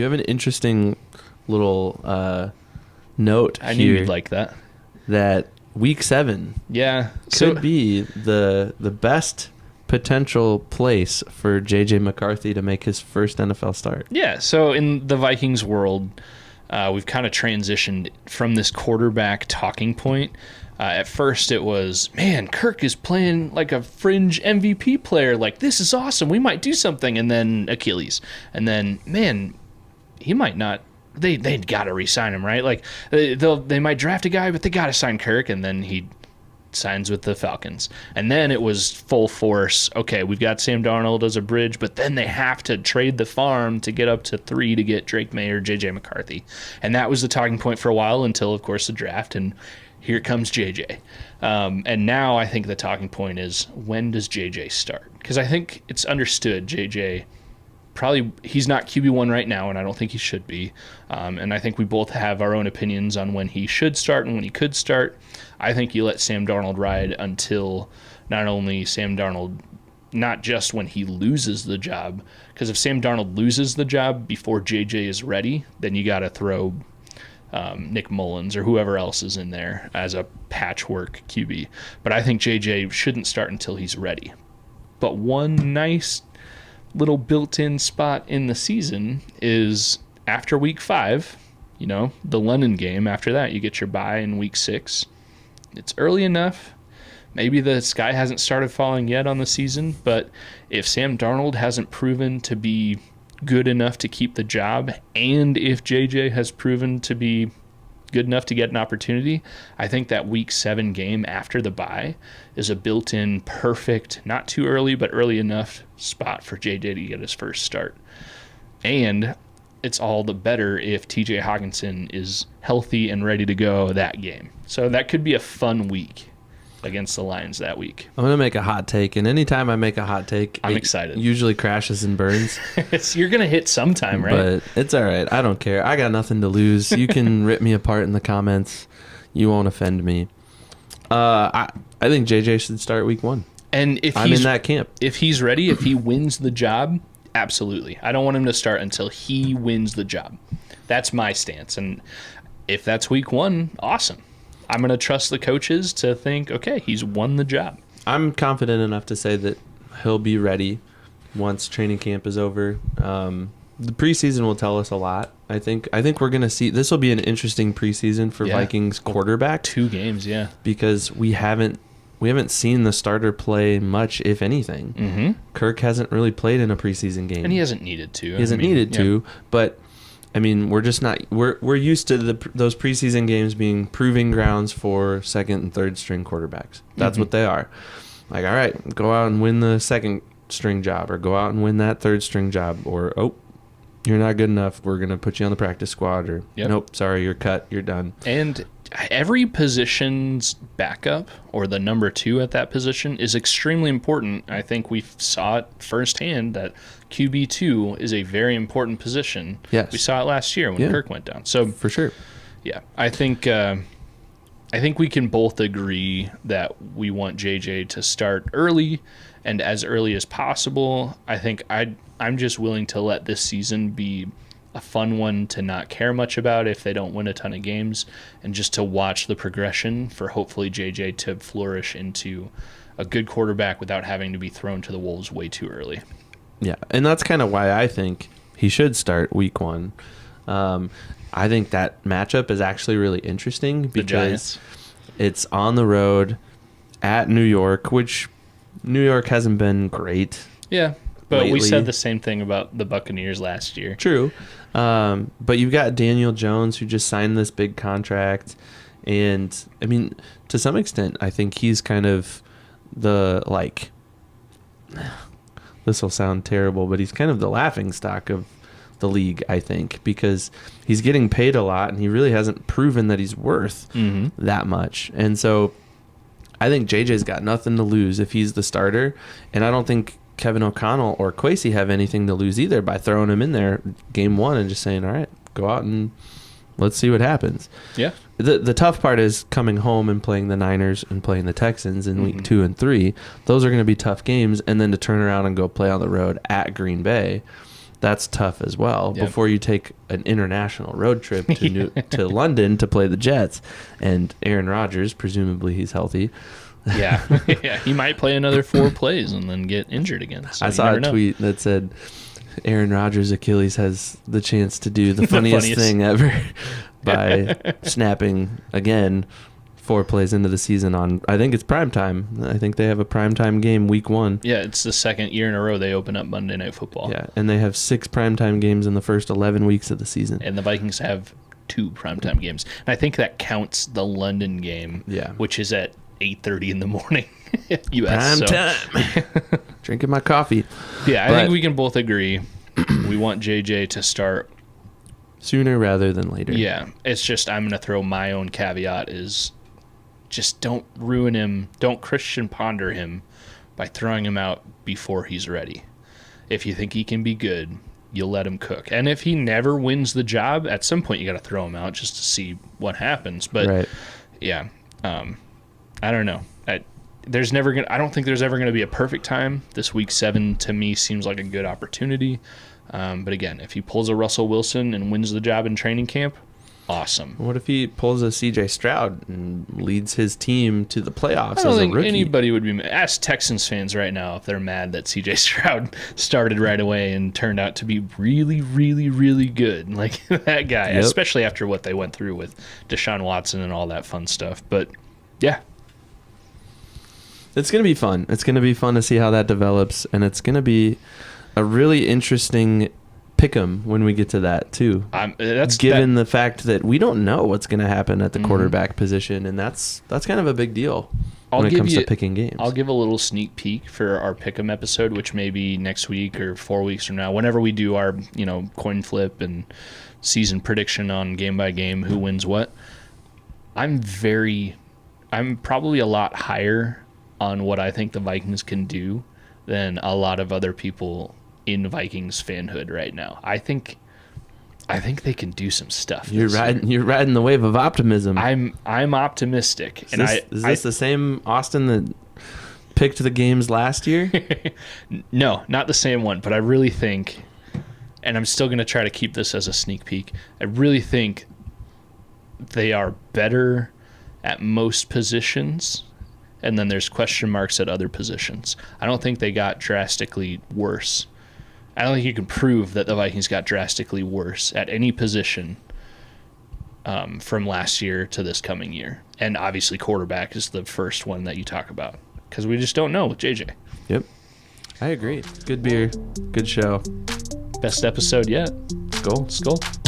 you have an interesting little note I knew you'd like that. That week 7 could be the best potential place for JJ McCarthy to make his first NFL start. Yeah, so in the Vikings world, we've kind of transitioned from this quarterback talking point. At first it was, man, Kirk is playing like a fringe MVP player. Like, this is awesome. We might do something. And then Achilles. And then, man, he might not. They got to re-sign him, right? Like, they might draft a guy, but they got to sign Kirk. And then he signs with the Falcons. And then it was full force. Okay, we've got Sam Darnold as a bridge, but then they have to trade the farm to get up to 3 to get Drake May or JJ McCarthy. And that was the talking point for a while until, of course, the draft. And here comes JJ. And now I think the talking point is, when does JJ start? Because I think it's understood JJ probably, he's not QB1 right now, and I don't think he should be. And I think we both have our own opinions on when he should start and when he could start. I think you let Sam Darnold ride until not only Sam Darnold, not just when he loses the job, because if Sam Darnold loses the job before JJ is ready, then you got to throw Nick Mullins or whoever else is in there as a patchwork QB. But I think JJ shouldn't start until he's ready. But one nice little built-in spot in the season is after week 5, the London game. After that, you get your bye in week 6. It's early enough. Maybe the sky hasn't started falling yet on the season, but if Sam Darnold hasn't proven to be good enough to keep the job, and if JJ has proven to be good enough to get an opportunity, I think that week 7 game after the bye is a built-in perfect, not too early, but early enough spot for JJ to get his first start. And it's all the better if TJ Hawkinson is healthy and ready to go that game. So that could be a fun week against the Lions that week. I'm going to make a hot take, and anytime I make a hot take, I'm excited. Usually crashes and burns. You're going to hit sometime, right? But it's all right. I don't care. I got nothing to lose. You can rip me apart in the comments. You won't offend me. I think JJ should start week 1. And if I'm in that camp. If he's ready, if he wins the job, absolutely. I don't want him to start until he wins the job. That's my stance. And if that's week 1, awesome. I'm going to trust the coaches to think, okay, he's won the job. I'm confident enough to say that he'll be ready once training camp is over. The preseason will tell us a lot. I think we're going to see, this will be an interesting preseason for Vikings quarterback. 2 games, yeah. Because we haven't seen the starter play much, if anything. Mm-hmm. Kirk hasn't really played in a preseason game. And he hasn't needed to. He hasn't needed to, but I mean, we're just not. We're used to those preseason games being proving grounds for second and third string quarterbacks. That's what they are. Like, all right, go out and win the second string job, or go out and win that third string job, or you're not good enough. We're gonna put you on the practice squad, or nope, sorry, you're cut, you're done. And every position's backup or the number 2 at that position is extremely important. I think we saw it firsthand that QB2 is a very important position. Yes. We saw it last year when Kirk went down. So for sure. Yeah. I think we can both agree that we want JJ to start early and as early as possible. I think I'm just willing to let this season be a fun one to not care much about if they don't win a ton of games, and just to watch the progression for hopefully JJ to flourish into a good quarterback without having to be thrown to the wolves way too early. Yeah, and that's kind of why I think he should start week 1. I think that matchup is actually really interesting because it's on the road at New York, which New York hasn't been great. Yeah, but lately. We said the same thing about the Buccaneers last year. True. But you've got Daniel Jones, who just signed this big contract. And, I mean, to some extent, I think he's kind of the, like, this will sound terrible, but he's kind of the laughingstock of the league, I think, because he's getting paid a lot, and he really hasn't proven that he's worth that much. And so I think JJ's got nothing to lose if he's the starter, and I don't think Kevin O'Connell or Kwesi have anything to lose either by throwing him in there game 1 and just saying, all right, go out and let's see what happens. Yeah. The tough part is coming home and playing the Niners and playing the Texans in week 2 and 3. Those are going to be tough games, and then to turn around and go play on the road at Green Bay. that's tough as well. Yep. Before you take an international road trip to to London to play the Jets, and Aaron Rodgers, presumably he's healthy. Yeah, yeah, he might play another 4 plays and then get injured again. So I saw a tweet that said Aaron Rodgers' Achilles has the chance to do the funniest thing ever by snapping again 4 plays into the season on, I think it's primetime. I think they have a primetime game week 1. Yeah, it's the second year in a row they open up Monday Night Football. Yeah, and they have 6 primetime games in the first 11 weeks of the season. And the Vikings have 2 primetime games. And I think that counts the London game, which is at 8:30 in the morning U.S. Prime time. Drinking my coffee. Yeah, I think we can both agree we want JJ to start sooner rather than later. Yeah, it's just I'm going to throw my own caveat is just don't ruin him. Don't Christian Ponder him by throwing him out before he's ready. If you think he can be good, you'll let him cook. And if he never wins the job, at some point you got to throw him out just to see what happens. But yeah, I don't know. I don't think there's ever going to be a perfect time. This week 7 to me seems like a good opportunity. But again, if he pulls a Russell Wilson and wins the job in training camp, awesome. What if he pulls a CJ Stroud and leads his team to the playoffs I don't as think a rookie? Anybody would be mad. Ask Texans fans right now if they're mad that CJ Stroud started right away and turned out to be really, really, really good. Like that guy, especially after what they went through with Deshaun Watson and all that fun stuff. But yeah. It's going to be fun. It's going to be fun to see how that develops, and it's going to be a really interesting pick'em when we get to that too. Given the fact that we don't know what's going to happen at the quarterback position, and that's kind of a big deal when it comes to picking games. I'll give a little sneak peek for our pick'em episode, which may be next week or 4 weeks from now, whenever we do our coin flip and season prediction on game by game, who wins what. I'm probably a lot higher on what I think the Vikings can do than a lot of other people in Vikings fanhood right now. I think they can do some stuff. You're riding the wave of optimism. I'm optimistic. Is this the same Austin that picked the games last year? No, not the same one, but I really think, and I'm still going to try to keep this as a sneak peek, I really think they are better at most positions, and then there's question marks at other positions. I don't think they got drastically worse. I don't think you can prove that the Vikings got drastically worse at any position from last year to this coming year. And obviously quarterback is the first one that you talk about because we just don't know with JJ. Yep. I agree. Good beer. Good show. Best episode yet. Skol.